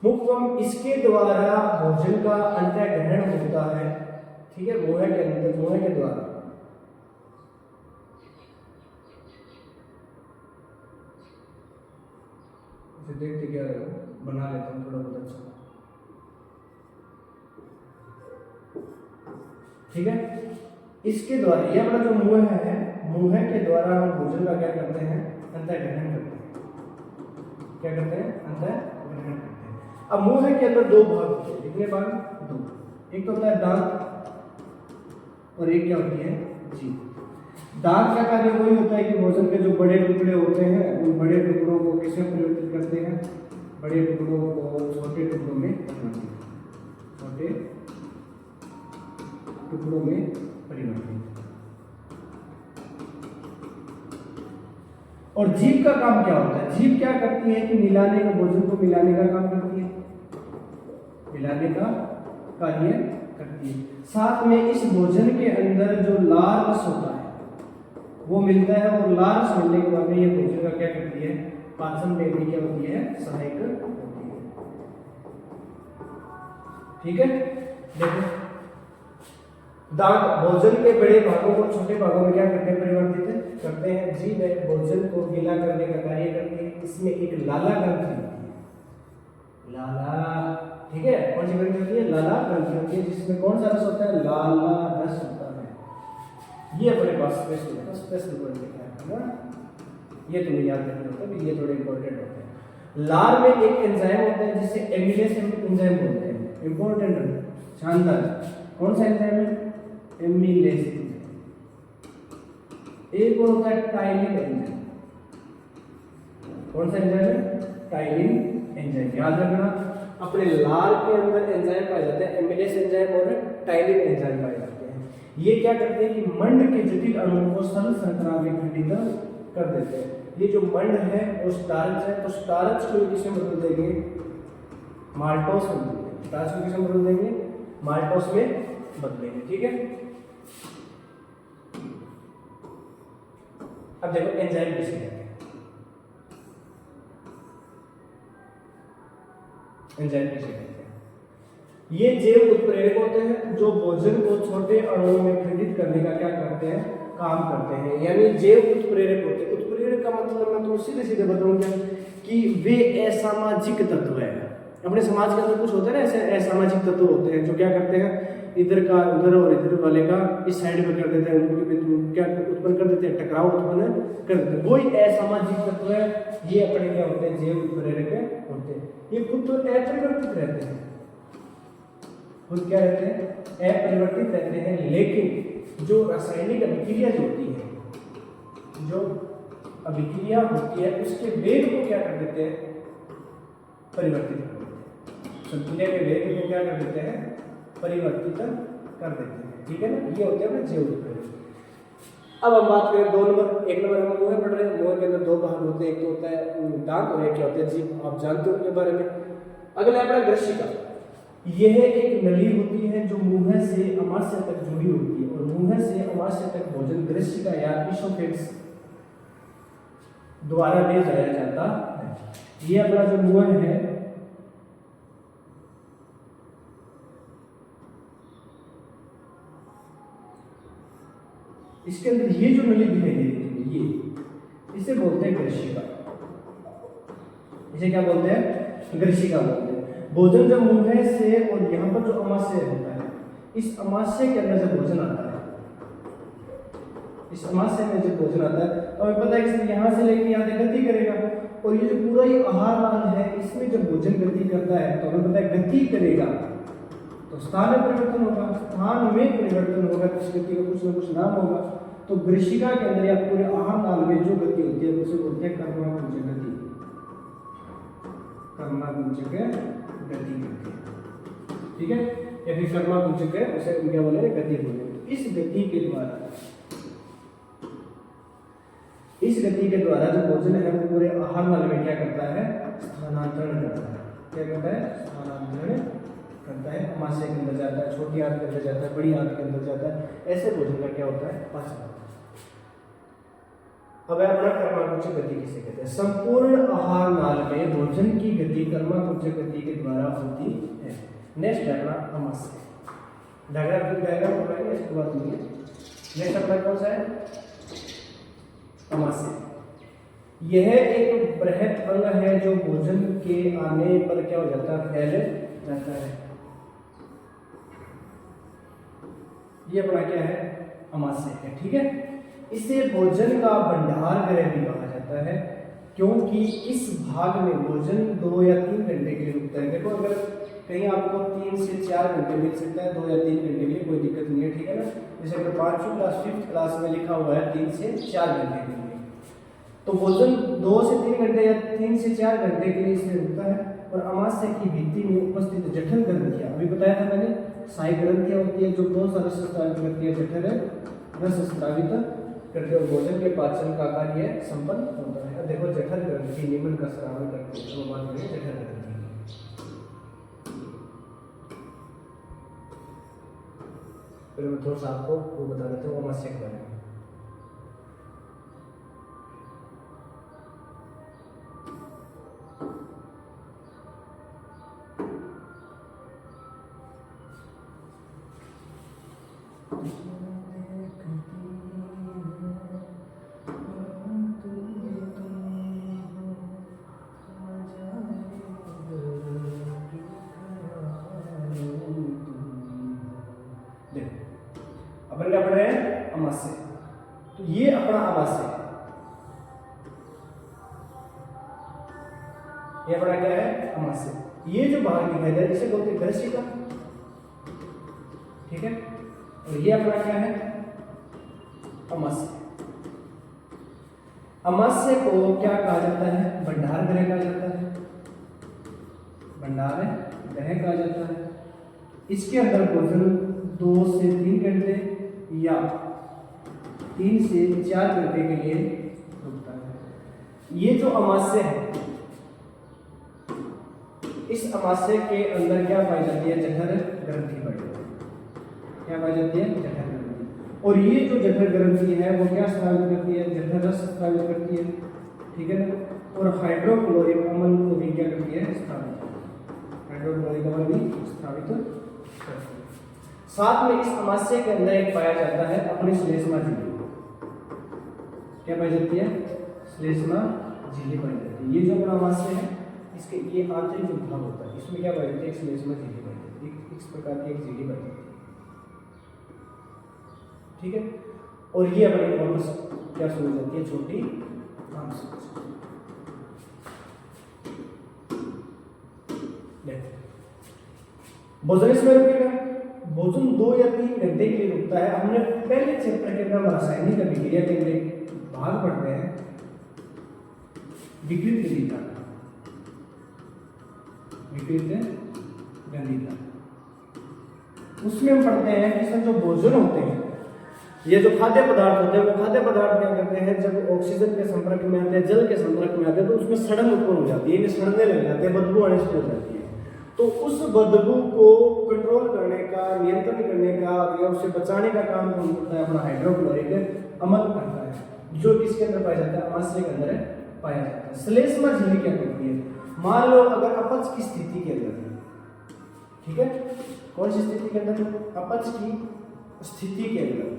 मुखवम, इसके द्वारा भोजन का अंतः ग्रहण होता है। ठीक है, मुंह के अंदर, मुंह के द्वारा। इसे देखते क्या बना लेता हूँ थोड़ा बहुत अच्छा। ठीक है, इसके द्वारा ये अपना जो मुंह है, मुंह के द्वारा हम भोजन का क्या करते हैं? अंतः ग्रहण करते हैं। क्या करते हैं? अंतः ग्रहण करते हैं। अब मुंह के अंदर दो भाग होते हैं। कितने भाग? दो। एक तो होता है दांत और एक क्या होती है? जीभ। दांत का कार्य वही होता है कि भोजन के जो बड़े टुकड़े होते हैं, उन बड़े टुकड़ों को किसमें परिवर्तित करते हैं? बड़े टुकड़ों को छोटे टुकड़ों में परिवर्तित, छोटे टुकड़ों में परिवर्तित। और जीभ का काम क्या होता है? जीभ क्या करती है कि मिलाने का, भोजन को मिलाने का काम करती है, मिलाने का कार्य करती है। साथ में इस भोजन के अंदर जो लाल रस होता है वो मिलता है, और लाल रस मिलने के बाद में ये भोजन का क्या करती है? पाचन में भी क्या होती है? सहायक होती है। ठीक है, देखो दांत भोजन के बड़े भागों को छोटे भागों में क्या करते हैं? परिवर्तित करते हैं। जीभ है, भोजन को गीला करने का कार्य करती है। इसमें एक लाला ग्रंथि होती है, लाला। ठीक है, कौन सी ग्रंथि होती है? लाला ग्रंथि होती है, जिसमें कौन सा रस होता है? लाला रस होता है। ये अपने पास स्पेशल वर्ड लिखा है ना, ये तुम्हें याद रखना होता है, ये थोड़े इंपॉर्टेंट होते हैं। लार में एक एंजाइम होता है जिसे एमिलेस एंजाइम बोलते हैं। इंपॉर्टेंट, शानदार। कौन सा एंजाइम है? एमिलेस। एक और होता है टाइलिन एंजाइम। कौन सा एंजाइम है? Ptyalin enzyme. याद रखना, अपने लार के अंदर एंजाइम पाए जाते हैं, एमिलेस एंजाइम और टाइलिन एंजाइम पाए जाते हैं। ये क्या करते हैं कि मंड के जटिल अणुओं को सरल श्रृंखला में खंडित कर देते हैं। ये जो मंड है वो स्टार्च है, तो स्टार्च को किसमें बदल देंगे, माल्टोस में बदल देंगे। स्टार्च को किसमें बदल देंगे, माल्टोस में बदलेंगे। ठीक है, अब देखो एंजाइम किसे कहते हैं। एंजाइम किसे कहते हैं, ये जैव उत्प्रेरक होते हैं जो भोजन को छोटे अणुओं में खंडित करने का क्या करते हैं, काम करते हैं। यानी जैव उत्प्रेरक होते हैं। उत्प्रेरक का मतलब मैं तुम्हें सीधे सीधे बताऊंगा कि वे असामाजिक तत्व है। अपने समाज के अंदर कुछ होते हैं ना ऐसे असामाजिक तत्व होते हैं जो क्या करते हैं, इधर का उधर और इधर वाले का इस साइड में कर देते हैं, उनके क्या उत्पन्न कर देते हैं, टकराव उत्पन्न कर देते हैं। वही असामाजिक तत्व है, ये अपने क्या होते हैं, जैव उत्प्रेरक होते हैं। ये खुद तो अपरिवर्तित रहते हैं, खुद क्या रहते हैं, अपरिवर्तित रहते हैं, लेकिन जो रासायनिक अभिक्रिया जो होती है, जो अभिक्रिया होती है उसके वेग को क्या कर देते हैं, परिवर्तित कर देते हैं। संतुल्य के वेग को क्या कर देते हैं, परिवर्तित कर देते हैं। ठीक है ना, ये होते हैं जैव उत्प्रेरक। अब हम बात करें 2 नंबर। 1 नंबर हम मुंह पढ़ रहे हैं। मुंह के अंदर 2 भाग होते हैं, एक तो होता है दांत और एक क्या होता है जीभ। आप जानते हो उनके बारे में। अगला अपना ग्रशिका। यह एक नली होती है जो मुंह से अमाशय तक जुड़ी होती है और मुंह से अमाशय तक भोजन ग्रशिका या इसोफेगस द्वारा ले जाया जाता है। ये अपना जो मुंह है, इसके अंदर ये जो नली दिखाई दे रही है, ये इसे बोलते हैं ग्रशिका। इसे क्या बोलते हैं, ग्रशिका बोलते हैं। भोजन जब मुंह से और यहाँ पर जो अमाशय होता है, इस अमाशय के अंदर जब भोजन आता है, इस अमाशय में जब भोजन आता है तो हमें पता है कि यहाँ से लेकर यहाँ तक गति करेगा। और ये जो पूरा ये आहार नाल है, इसमें जब भोजन गति करता है तो हमें पता है गति करेगा तो स्थान में परिवर्तन होगा, स्थान में परिवर्तन होगा तो उस गति का कुछ ना कुछ नाम होगा। तो ग्रशिका के अंदर या पूरे आहार नाल में जो गति होती है उसे बोलते हैं कर्माकुंचक गति। कर्माकुंचक गति करते हैं। ठीक है, या फिर कर्माकुंचक है उसे क्या बोलेंगे, गति बोलेंगे। इस गति के द्वारा जो भोजन है वो पूरे आहार नाल में क्या करता है, स्थानांतरण करता है। क्या करता है, स्थानांतरण करता है। अमाशय के अंदर जाता है, छोटी आंत के अंदर जाता है, बड़ी आंत के अंदर जाता है। ऐसे भोजन का क्या होता है, पाचन होता है। अब अपना कर्माकुंचक गति किसे कहते हैं। संपूर्ण आहार नाल में भोजन की गति कर्माकुंचक गति के द्वारा होती है। नेक्स्ट है अपना अमाशय। डायग्राम बनाएंगे, इसके बाद नहीं है। नेक्स्ट अपना कौन सा है, अमाशय। यह एक बृहत अंग है जो भोजन के आने पर क्या हो जाता है, फैल जाता है। ये अपना क्या है, अमाशय है। ठीक है, इसे भोजन का भंडार गृह भी कहा जाता है क्योंकि इस भाग में भोजन 2 या 3 घंटे के लिए रुकता है। देखो अगर कहीं आपको 3 से 4 घंटे मिल सकता है, 2 या 3 घंटे के लिए कोई दिक्कत नहीं है। ठीक है ना, जैसे अगर 5वीं क्लास 5th क्लास में लिखा हुआ है 3 से 4 घंटे के लिए, तो भोजन 2 से 3 घंटे या 3 से 4 घंटे के लिए इसमें रुकता है। और अमाशय की भित्ति में उपस्थित जठर ग्रंथियां, अभी बताया था मैंने, साई ग्रंथियां होती है जो कौन सा रस स्रावित करती है, जठर है, रस स्रावित करते हैं। भोजन के पाचन का कार्य संपन्न होता है। देखो जठर ग्रंथि निम्न का स्राव करते हैं, तो बात करें जठर ग्रंथि। फिर मैं थोड़ा सा आपको वो बता देता हूँ अमाशय के बारे में। अपन क्या पढ़ रहे हैं, अमाशय। तो ये अपना अमाशय, ये अपना क्या है, अमाशय। ये जो भाग दिखाई दे रहा है इसे बोलते हैं ग्रशिका। ठीक है, और ये अपना क्या है, अमाशय। अमाशय को क्या कहा जाता है, भंडार गृह कहा जाता है। भंडार गृह कहा जाता है। इसके अंदर भोजन 2 से 3 घंटे या 3 से 4 घंटे के लिए रुकता है। ये जो अमाशय है, इस अमाशय के अंदर क्या पाई जाती है? जठर ग्रंथि पाई जाती है। क्या पाई जाती है? जठर ग्रंथि। और ये जो जठर ग्रंथि है वो क्या स्रावित करती है? जठर रस स्रावित करती है, ठीक है ना। और हाइड्रोक्लोरिक अम्ल को भी क्या करती है? स्रावित। हाइड्रोक्लोरिक अम्ल भी स्रावित करती है। साथ में इस अमाशय के अंदर एक पाया जाता है अपनी श्लेष्मा झिल्ली। क्या पाई जाती है? श्लेष्मा झिल्ली पाई जाती है। ये जो अपना अमाशय है, इसके ये आंतरिक जो भाग होता है, इसमें क्या पाई जाती है? एक श्लेष्मा झिल्ली पाई जाती है। इस प्रकार की एक झिल्ली पाई जाती है, ठीक है। और ये अपनी कॉर्पस क्या समझ जाती है? छोटी आंत। भोजन इसमें रुकेगा। भोजन 2 या 3 घंटे के लिए रुकता है। हमने पहले चैप्टर के अंदर रासायनिक अभिक्रिया के अंदर भाग पढ़ते हैं विकृत गंधिता। विकृत गंधिता उसमें हम पढ़ते हैं कि इसमें जो भोजन होते हैं, ये जो खाद्य पदार्थ होते हैं, वो खाद्य पदार्थ क्या करते हैं? जब ऑक्सीजन के संपर्क में आते हैं, जल के संपर्क में आते हैं, तो उसमें सड़न उत्पन्न हो जाती है, सड़ने लग जाते हैं, बदबू आने शुरू हो जाती है। तो उस बदबू को कंट्रोल करने का, नियंत्रण करने का या उसे बचाने का काम कौन करता है? अपना हाइड्रोक्लोरिक अम्ल करता है, जो किसके अंदर पाया जाता है? अमाशय के अंदर पाया जाता है। श्लेष्मा झिल्ली क्या करती है? मान लो अगर अपच की स्थिति के अंदर, ठीक है, कौन सी स्थिति के अंदर? अपच की स्थिति के अंदर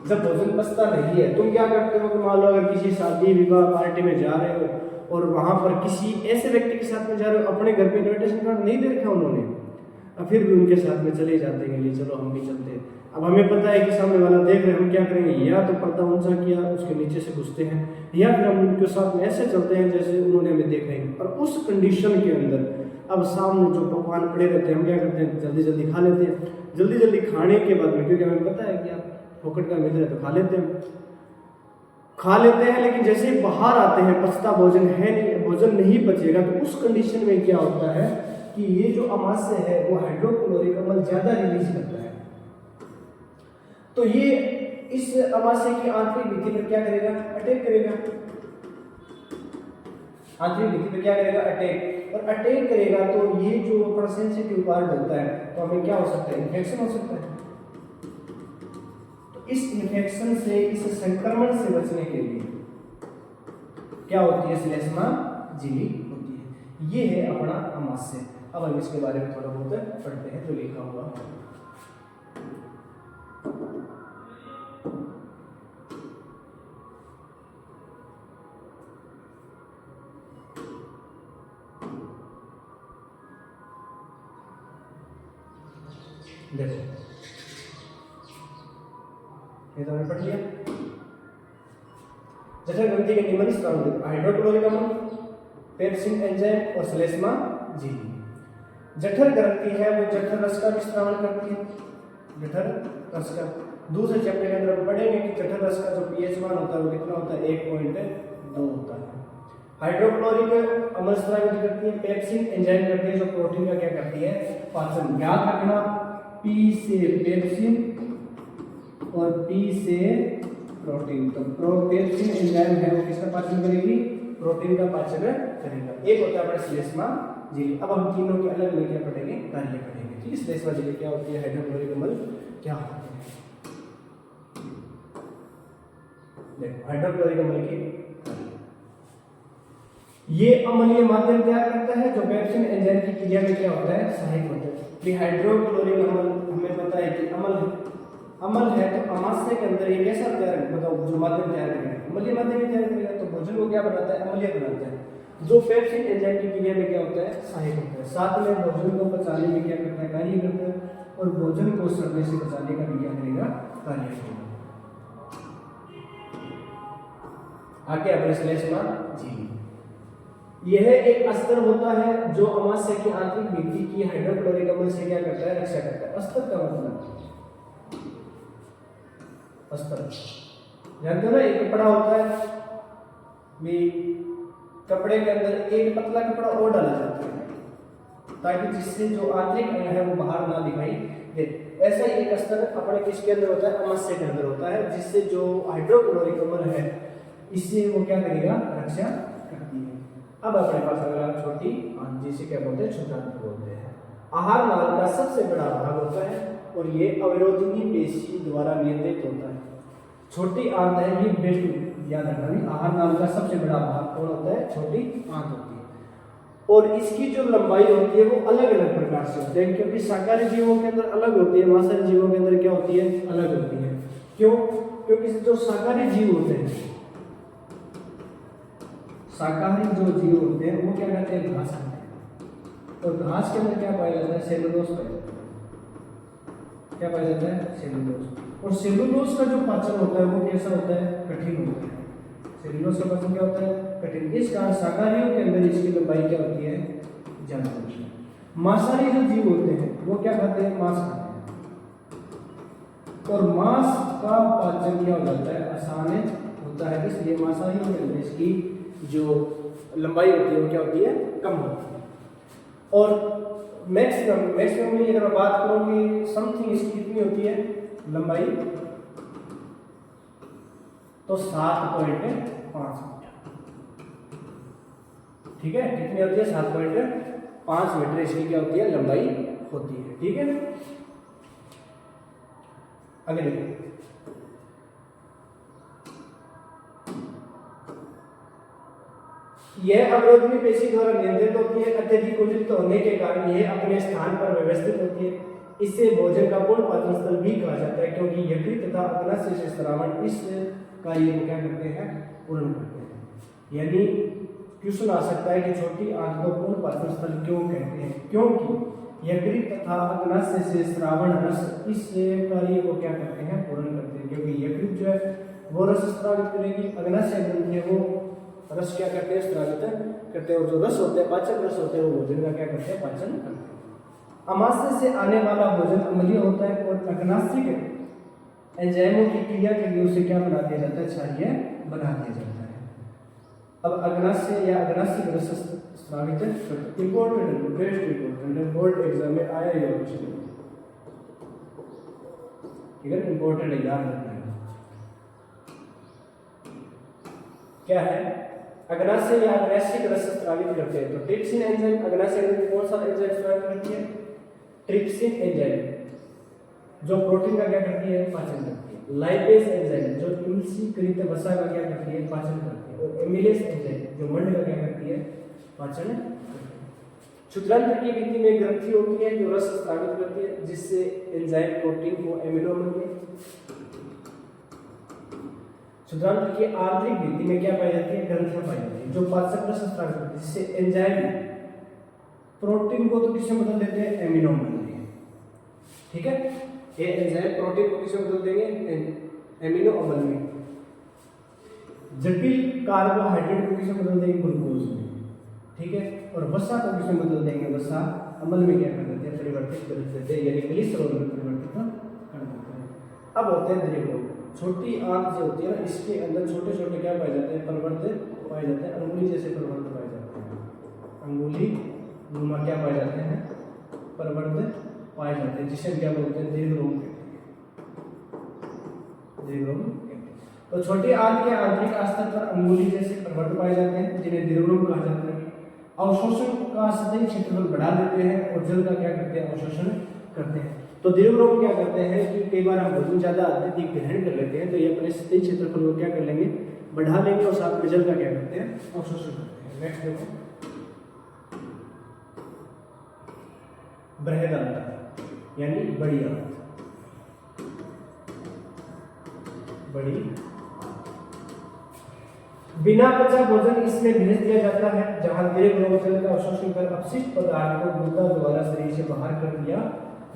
जब भोजन पचता नहीं है, तुम क्या करते हो? मान लो अगर किसी शादी विवाह पार्टी में जा रहे हो और वहां पर किसी ऐसे व्यक्ति के साथ में जा रहे हो, अपने घर पे इनविटेशन कार्ड नहीं दे रखा उन्होंने, अब फिर भी उनके साथ में चले जाते हैं, चलो हम भी चलते हैं। अब हमें पता है कि सामने वाला देख रहे हैं, हम क्या करेंगे? या तो पर्दा ऊंचा किया, उसके नीचे से घुसते हैं, या फिर हम उनके साथ में ऐसे चलते हैं जैसे उन्होंने हमें देखा ही। और उस कंडीशन के अंदर अब सामने जो पकवान पड़े रहते हैं, हम क्या करते हैं? जल्दी जल्दी खा लेते हैं। जल्दी जल्दी खाने के बाद में, क्योंकि हमें पता है कि आप फोकट का मिल रहा है तो खा लेते हैं, लेकिन जैसे ही बाहर आते हैं, पचता भोजन है नहीं, भोजन नहीं बचेगा, तो उस कंडीशन में क्या होता है कि ये जो अमाशय है वो हाइड्रोक्लोरिक अम्ल ज्यादा रिलीज करता है। तो ये इस अमाशय की आंतरिक भित्ति पर क्या करेगा? अटैक करेगा। आंतरिक भित्ति पर क्या करेगा? अटैक। और अटैक करेगा तो ये जो सेंसिटिव पार्ट होता है, तो हमें क्या हो सकता है? इन्फेक्शन हो सकता है। इस इन्फेक्शन से, इस संक्रमण से बचने के लिए क्या होती है? श्लेष्मा झिल्ली होती है। ये है अपना अमाशय। अब हम इसके बारे में थोड़ा बहुत पढ़ते हैं जो लिखा हुआ है। देखो, ये तो हमने पढ़ लिया। जठर ग्रंथि के निम्न स्राव: हाइड्रोक्लोरिक अम्ल, पेप्सिन एंजाइम और श्लेष्मा झिल्ली। जठर ग्रंथि है वो जठर रस का विस्तारण करती है। जठर रस का दूसरे चैप्टर के अंदर हम पढ़ेंगे कि जठर रस का जो पीएच मान होता है वो कितना होता है? 1.2 होता है। हाइड्रोक्लोरिक अम्ल स्रावित करती है, पेप्सिन एंजाइम करती है जो प्रोटीन का क्या करती है? पाचन। याद रखना, पी से पेप्सिन और पी से प्रोटीन। तो पेप्सिन एंजाइम है वो किसका पाचन करेगी? प्रोटीन का पाचन करेगा। एक होता है अपना श्लेष्मा झिल्ली। अब हम तीनों के अलग अलग क्या पढ़ेंगे? कार्य पढ़ेंगे। ठीक है, श्लेष्मा झिल्ली क्या होती है? हाइड्रोक्लोरिक अम्ल क्या होते हैं? देखो, हाइड्रोक्लोरिक अम्ल की ये अम्लीय माध्यम तैयार करता है जो पेप्सिन एंजाइम की क्रिया में क्या होता है? सहायक होता है। हाइड्रोक्लोरिक अम्ल हमें पता है कि अम्ल है तो अमाशय के अंदर ये कैसा तैयार बताओ? जो माध्यम तैयार करेगा, अम्लीय माध्यम तैयार करेगा। तो भोजन को क्या बनाता है? अम्लीय बनाता है, जो पेप्सिन एंजाइम की क्रिया में क्या होता है? सहायक होता है। साथ में भोजन को पचाने में क्या करता है? कार्य करता है। और भोजन को सड़ने से बचाने का भी क्या करेगा? कार्य करेगा। आगे अपने श्लेष्मा झिल्ली, यह एक अस्तर होता है जो अमाशय की आंतरिक भित्ति की हाइड्रोक्लोरिक अम्ल से क्या करता है? रक्षा करता है। अस्तर का मतलब अस्तर जानते हो ना, एक कपड़ा होता है भी, कपड़े के अंदर एक पतला कपड़ा और डाला जाता है, ताकि जिससे जो आंतरिक अंग है वो बाहर ना दिखाई दे। ऐसा ही एक स्तर अपने किसके अंदर होता है, अमाशय के अंदर होता है, जिससे जो हाइड्रोक्लोरिक अम्ल है इससे वो क्या करेगा, रक्षा करती है। अब अपने पास अगला छोटी आंत, जिसे क्या बोलते हैं, क्षुद्रांत बोलते हैं। आहार नाल का सबसे बड़ा भाग होता है और ये अवरोधिनी पेशी द्वारा नियंत्रित होता है। छोटी आंत है ये बेस्ट याद रखना, आहार नाल का सबसे बड़ा भाग कौन होता है, छोटी आंत होती है। और इसकी जो लंबाई होती है वो अलग अलग प्रकार से होती है, क्योंकि शाकाहारी जीवों के अंदर अलग होती है, मांसाहारी जीवों के अंदर क्या होती है, अलग होती है। क्यों? क्योंकि जो शाकाहारी जीव होते हैं, शाकाहारी जो जीव होते हैं वो क्या करते हैं, घास खाते हैं। और घास के अंदर क्या पाया जाता है, सेलुलोज पाया जाता है। क्या पाया जाता है, सेलुलोज। और सेलुलोज का जो पाचन होता है वो कैसा होता है, कठिन होता है। सेलुलोज का पाचन क्या होता है, कठिन। इस कारण शाकाहारियों के अंदर इसकी लंबाई क्या होती है, ज्यादा होती है। मांसाहारी जो जीव होते हैं वो क्या खाते हैं, मांस खाते हैं। और मांस का पाचन क्या हो जाता है, आसान होता है, इसलिए मांसाहारियों के अंदर इसकी जो लंबाई होती है वो क्या होती है, कम होती है। और मैक्सिमम में अगर मैं बात करूं कि समथिंग इसकी कितनी होती है लंबाई, तो 7.5 मीटर। ठीक है, कितनी होती है, 7.5 मीटर इसकी क्या होती है, लंबाई होती है। ठीक है, अगले यह अवरोधनी पेशी द्वारा नियंत्रित होती है। अत्यधिक कुंठित होने के कारण यह अपने स्थान पर व्यवस्थित होती है। इससे भोजन का पूर्ण पाचन स्थल भी कहा जाता है, क्योंकि यकृत तथा अग्नाशय से स्रावण इस कार्य को क्या करते हैं, पूर्ण करते हैं। यानी क्वेश्चन आ सकता है कि छोटी आंत को पूर्ण पाचन स्थल क्यों कहते हैं, क्योंकि यकृत तथा अग्नाशय से स्रावण रस इस कार्य को क्या करते हैं, पूर्ण करते हैं। क्योंकि यकृत जो है वो रस स्रावित करेगी, अग्नाशय ग्रंथि है वो रस क्या करते हैं, स्रावित करते हैं। और जो रस होते हैं, पाचक रस होते हैं, वो भोजन का क्या करते हैं, पाचन करते हैं। अमाशय से आने वाला भोजन अम्लीय होता है और अग्नाशिक एंजाइमों की क्रिया के लिए उसे क्या बना दिया जाता है, क्षारीय बना दिया जाता है। अब अग्नाशय या अग्नाशिक रस स्रावित important, best important, board exam में आया ये क्वेश्चन, ठीक है, इंपॉर्टेंट है, याद रखना है। क्या है, अग्नाशय या अग्नाशिक रस स्रावित करते हैं। तो ट्रिप्सिन एंजाइम अग्नाशय ग्रंथि कौन सा एंजाइम स्रावित करती है, ट्रिप्सिन एंजाइम जो प्रोटीन का क्या करती है, पाचन करती है। लाइपेज एंजाइम जो तुलसीकृत वसा का क्या करती है, पाचन करती है। और एमिलेज एंजाइम जो मंड का क्या करती है, पाचन करती है। क्षुद्रांत की भित्ति में ग्रंथि होती है जो रस स्रावित करती है, जिससे एंजाइम प्रोटीन को एमिनो अम्ल में। क्षुद्रांत की आंतरिक भित्ति में क्या पाई जाती है, ग्रंथियां पाई जाती है जो पाचक रस स्रावित करती है, जिससे एंजाइम प्रोटीन को तो किससे बदल देते हैं, एमिनो अम्ल में। ठीक है, ये एंजाइम प्रोटीन को किससे बदल देंगे, एमिनो अम्ल में। जटिल कार्बोहाइड्रेट को किससे बदल देंगे, ग्लूकोज में। ठीक है, और वसा को किससे बदल देंगे, वसा अम्ल में क्या कर देते हैं, परिवर्तित कर देते हैं, यानी ग्लिसरॉल में परिवर्तित कर देते हैं। अब होते हैं द्रव्य। छोटी आंत जो होती है ना, इसके अंदर छोटे छोटे क्या पाए जाते हैं, प्रवर्त पाए जाते हैं, अंगुली जैसे प्रवर्त पाए जाते हैं। अंगुली नुमा क्या पाए जाते हैं, प्रवर्त पाए जाते हैं, जिसे क्या बोलते हैं, दीर्घरोम कहते हैं। दीर्घरोम कहते हैं। तो छोटी आंत के आंतरिक स्तर पर अंगुली जैसे प्रवर्त पाए जाते हैं, जिन्हें दीर्घरोम कहा जाता है। अवशोषण का सतही क्षेत्रफल बढ़ा देते हैं और जल का क्या करते हैं, अवशोषण करते हैं। तो दीर्घरोम क्या करते हैं कि कई बार हम भोजन ज्यादा अत्यधिक ग्रहण कर लेते हैं, तो ये अपने सतही क्षेत्रफल को क्या कर लेंगे, बढ़ा लेंगे और साथ में जल का क्या करते हैं, अवशोषण करते हैं। नेक्स्ट देखो, बृहदांत यानी बड़ी आंत। बड़ी बिना पचा भोजन इसमें भेज दिया जाता है, जहां दीर्घरोम जल का अवशोषण कर अपशिष्ट पदार्थ को गुदा द्वारा शरीर से बाहर कर दिया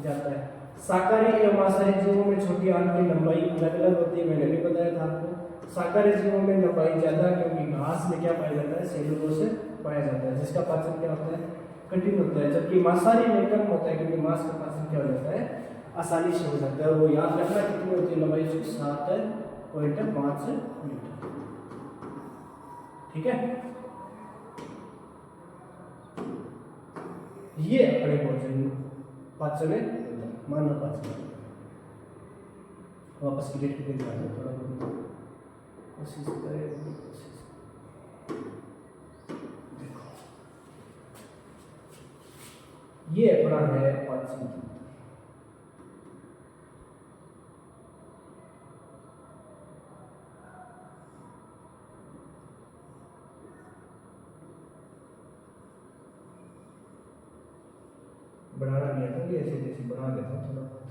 जाता है। शाकाहारी एवं मांसाहारी जीवों में छोटी आंत की लंबाई अलग अलग होती है, मैंने भी बताया था आपको। शाकाहारी जीवों में लंबाई ज्यादा, क्योंकि घास में क्या पाया जाता है, सेलुलोज से पाया जाता है, जिसका पाचन क्या होता है, कठिन होता है। जबकि मांसाहारी में कम होता है, क्योंकि मांस का पाचन क्या हो जाता है, आसानी से हो जाता है। और वो याद रखना कितनी होती है लंबाई, 7.5 मीटर। ठीक है, ये अपने भोजन पाचन में मानव पाचन। वापस की डेट के दिन जाते थोड़ा बहुत कोशिश करें। देखो ये अपना है पाचन तंत्र। बनाना नहीं आता ये ऐसे जैसे बना देता हूँ थोड़ा बहुत।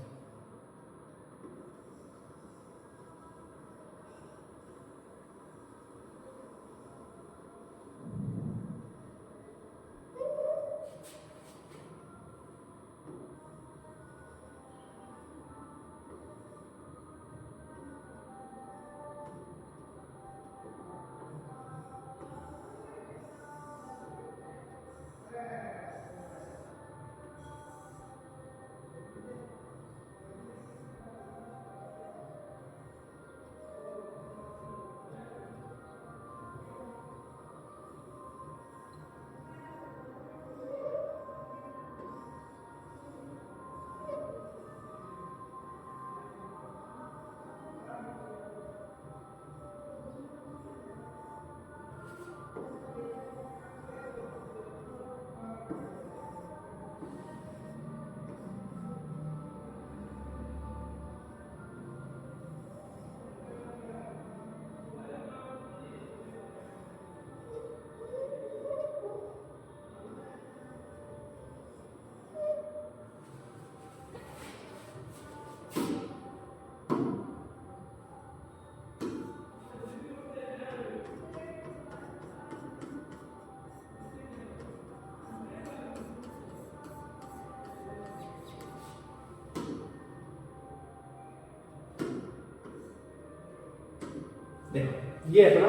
देखो ये अपना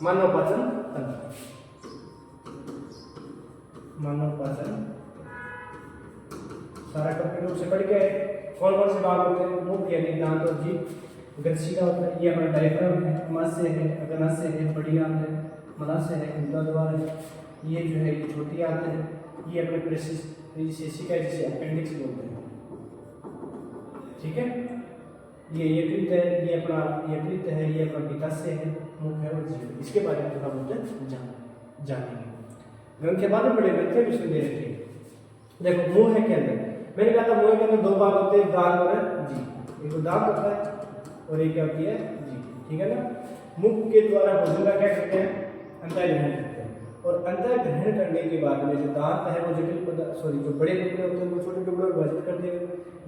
मानव पाचन तंत्र। मानव पाचन सारा टॉपिक रूप से पढ़ के कौन कौन से भाग होते हैं, मुख यानी दांत और जीभ, ग्रसिका होता है, ये अपना डायफ्राम है, मत्स्य है, अग्नाशय है, बड़ी आंत है, मलाशय है, मूत्राद्वार है, ये जो है ये छोटी आंत है, ये अपने प्रेसिका जिसे अपेंडिक्स बोलते हैं। ठीक है, ये यकृत है, ये अपना यकृत है, ये अपना पित्ताशय है, मुख है और जीभ। इसके बारे में थोड़ा बहुत जानेंगे। ग्रंथ के बाद में बड़े ग्रंथ भी दे रखे हैं। देखो मुंह है के अंदर, मैंने कहा था मुंह के अंदर दो भाग होते हैं, दांत और जीभ। एक तो दांत होता है और एक क्या होती है जीभ। ठीक है ना। मुख के द्वारा भोजन का क्या करते हैं, अंतर ग्रहण करते हैं, और अंतर ग्रहण करने के बाद में जो दांत है वो जटिल जो बड़े टुकड़े होते हैं वो छोटे टुकड़ों में विभाजित कर देंगे।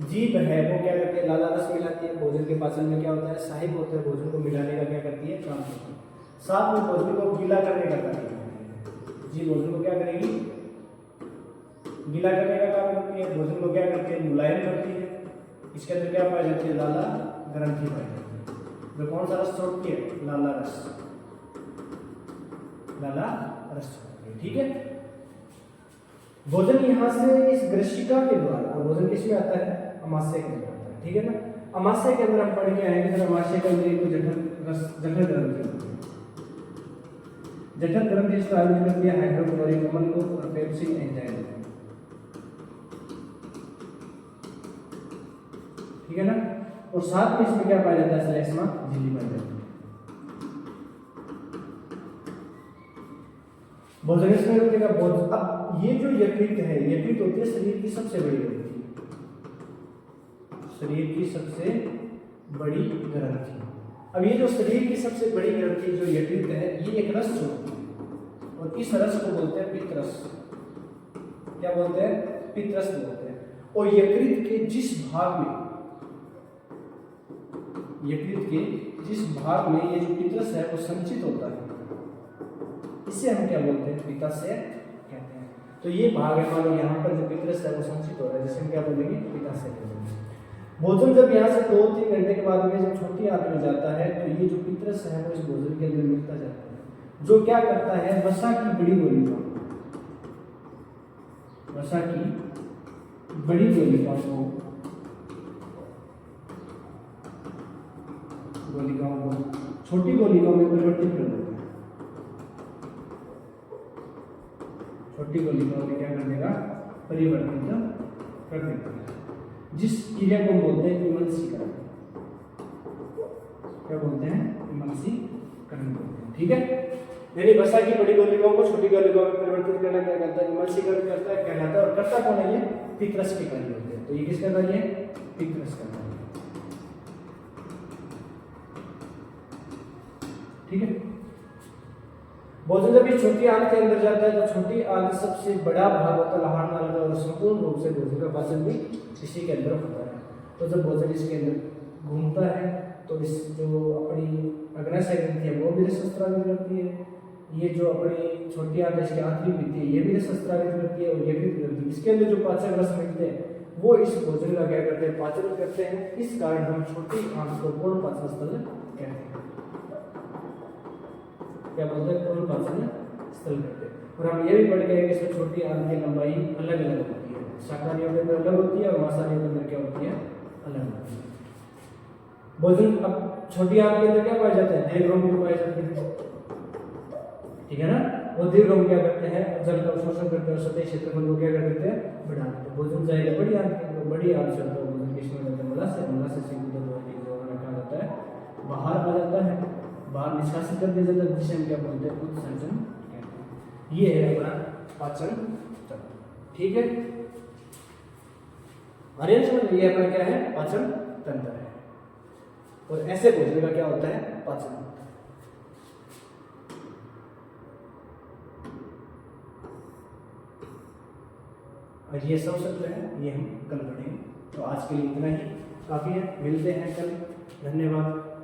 जीभ है वो क्या करती है, लाला रस मिलाती है। भोजन के पाचन में क्या होता है, सहायक होता है, भोजन को मिलाने का क्या करती है, काम करती है। साथ में भोजन को गीला करने का काम करती है। जीभ भोजन को क्या करेगी, गीला करने का काम करती है। भोजन को क्या करती है, मुलायम करती है। इसके अंदर क्या पाई जाती है, लाला ग्रंथि पाई जाती है, जो कौन सा रस छोड़ती है, लाला रस। लाला रस छोड़ती है। ठीक है। भोजन यहाँ से इस ग्रसिका के द्वारा, और भोजन किस में आता है, अमाशय के अंदर आता है। ठीक है ना। अमाशय के अंदर हम पढ़ के आएंगे, अमाशय के अंदर एक जठर ग्रंथि होती है। जठर ग्रंथि इसका आयोजन करती है हाइड्रोक्लोरिक अम्ल को और पेप्सिन एंजाइम। ठीक है ना। और साथ में इसमें क्या पाया जाता है, श्लेष्मा झिल्ली पाई जाती है। भोजन इसमें रुकेगा। अब ये जो यकृत है, यकृत होती है शरीर की सबसे बड़ी ग्रंथि, शरीर की सबसे बड़ी ग्रंथि। अब ये जो शरीर की सबसे बड़ी ग्रंथि जो यकृत है, ये एक रस छोड़ती है, और इस रस को बोलते हैं पित्तरस। क्या बोलते हैं, पित्तरस बोलते हैं। और यकृत के जिस भाग में, यकृत के जिस भाग में ये जो पित्तरस है वो संचित होता है, इसे हम क्या बोलते हैं, पित्ताशय कहते हैं। तो ये भाग है, मानो यहाँ पर जो पित्तरस है वो संचित हो रहा है, जिसे हम क्या बोलेंगे, पित्ताशय बोलेंगे। भोजन जब यहाँ से 2-3 घंटे के बाद में जब छोटी आंत में जाता है, तो ये जो पित्तरस है वो इस भोजन के अंदर मिलता जाता है, जो क्या करता है, वसा की बड़ी गोलिका, वसा की बड़ी गोलिकाओं को छोटी गोलिकाओं में परिवर्तित कर देता है। छोटी गोलिकाओं में क्या कर देगा, परिवर्तित कर देता है, जिस क्रिया को बोलते हैं इमल्सीकरण। क्या बोलते हैं? इमल्सीकरण बोलते हैं। ठीक है, यानी वसा की बड़ी गोलिकाओं को छोटी गोलिकाओं में परिवर्तित करना क्या कहता है? इमल्सीकरण करता है, कहलाता है। और करता कौन है? ये पितरस के कार्य होते हैं। तो ये किसका कार्य है? पितरस का कार्य। ठीक है, भोजन जब ये छोटी आंत के अंदर जाता है तो छोटी आंत सबसे बड़ा भाग होता है आहार नाल का, और संपूर्ण रूप से भोजन का पाचन भी इसी के अंदर होता है। तो जब भोजन इसके अंदर घूमता है तो इस जो अपनी अग्नाशय ग्रंथि है वो भी रसस्त्रावित करती है। ये जो अपनी छोटी आंत इसके आंतरिक भित्ति है ये भी रसस्त्रावित करती है, और ये भी करती है। इसके अंदर जो पाचक रस मिलते हैं वो इस भोजन का क्या करते हैं? पाचन करते हैं। इस कारण हम छोटी आंत को पूर्ण पाचन स्थल कहते हैं। क्या बोलते हैं? पूर्ण पाचन स्थल कहते हैं। और हम ये भी पढ़ गए कि इसमें छोटी आंत की लंबाई अलग अलग होती है, शाकाहारियों के अंदर अलग होती है और मांसाहारियों के अंदर क्या होती है? अलग होती है। भोजन अब छोटी आंत के अंदर क्या पाया जाता है? दीर्घोम पाए जाते हैं। ठीक है ना, वो दीर्घोम क्या करते हैं? जल का शोषण करते हैं और सतही क्षेत्रफल को क्या कर देते हैं? बढ़ा देते हैं। भोजन जाएगा बड़ी आंत के अंदर, बड़ी आंत से होता है भोजन किसमें जाता है? मलाशय से कहा जाता है बाहर आ जाता है, बाहर निष्कासित कर दिया जाता है, जिसे हम क्या बोलते हैं? उत्सर्जन कहते हैं। ये है अपना पाचन तंत्र। ठीक है, आर्यन समझ में ये अपना क्या है? पाचन तंत्र है। और ऐसे भोजन का क्या होता है? पाचन। और ये सब शब्द है ये हम कल पढ़ेंगे। तो आज के लिए इतना ही काफी है, मिलते हैं कल। धन्यवाद।